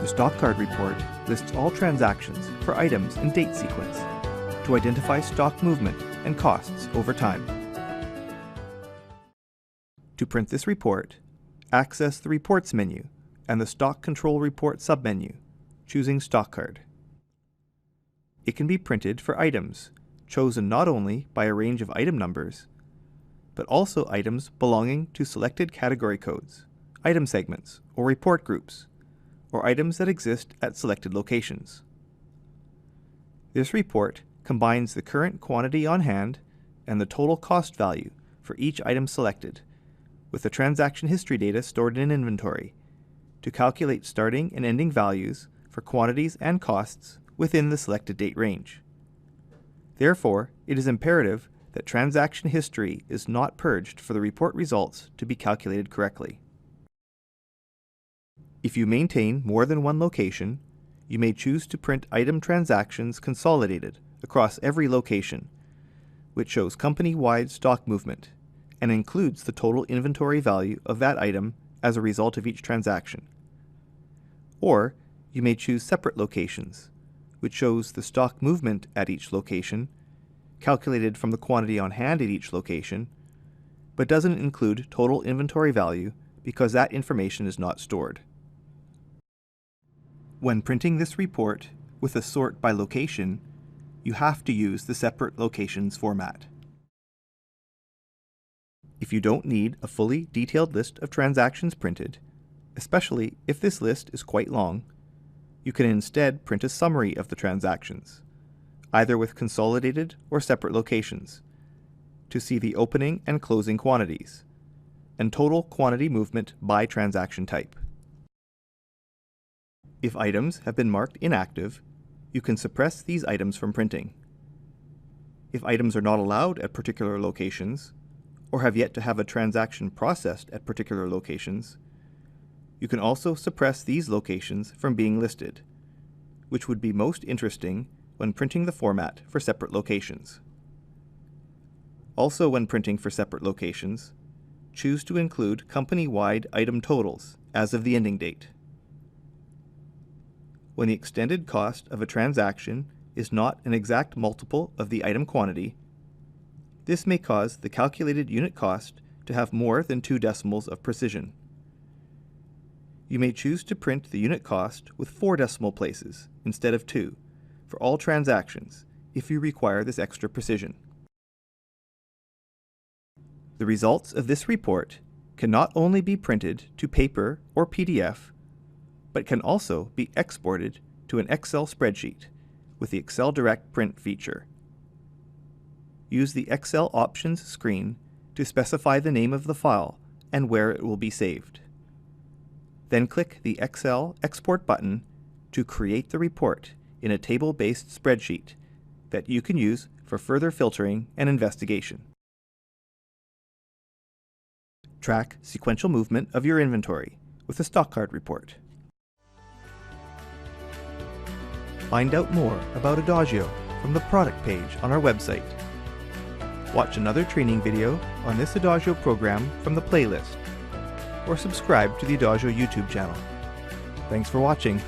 The stock card report lists all transactions for items in date sequence to identify stock movement and costs over time. To print this report, access the Reports menu and the Stock Control Report submenu, choosing Stock Card. It can be printed for items chosen not only by a range of item numbers, but also items belonging to selected category codes, item segments, or report groups, or items that exist at selected locations. This report combines the current quantity on hand and the total cost value for each item selected, with the transaction history data stored in inventory, to calculate starting and ending values for quantities and costs within the selected date range. Therefore, it is imperative that transaction history is not purged for the report results to be calculated correctly. If you maintain more than one location, you may choose to print item transactions consolidated across every location, which shows company-wide stock movement and includes the total inventory value of that item as a result of each transaction. Or you may choose separate locations, which shows the stock movement at each location, calculated from the quantity on hand at each location, but doesn't include total inventory value because that information is not stored. When printing this report with a sort by location, you have to use the separate locations format. If you don't need a fully detailed list of transactions printed, especially if this list is quite long, you can instead print a summary of the transactions, either with consolidated or separate locations, to see the opening and closing quantities, and total quantity movement by transaction type. If items have been marked inactive, you can suppress these items from printing. If items are not allowed at particular locations, or have yet to have a transaction processed at particular locations, you can also suppress these locations from being listed, which would be most interesting when printing the format for separate locations. Also, when printing for separate locations, choose to include company-wide item totals as of the ending date. When the extended cost of a transaction is not an exact multiple of the item quantity, this may cause the calculated unit cost to have more than 2 decimals of precision. You may choose to print the unit cost with 4 decimal places instead of 2 for all transactions if you require this extra precision. The results of this report can not only be printed to paper or PDF, but can also be exported to an Excel spreadsheet with the Excel Direct Print feature. Use the Excel Options screen to specify the name of the file and where it will be saved. Then click the Excel Export button to create the report in a table-based spreadsheet that you can use for further filtering and investigation. Track sequential movement of your inventory with a stock card report. Find out more about Adagio from the product page on our website. Watch another training video on this Adagio program from the playlist, or subscribe to the Adagio YouTube channel. Thanks for watching.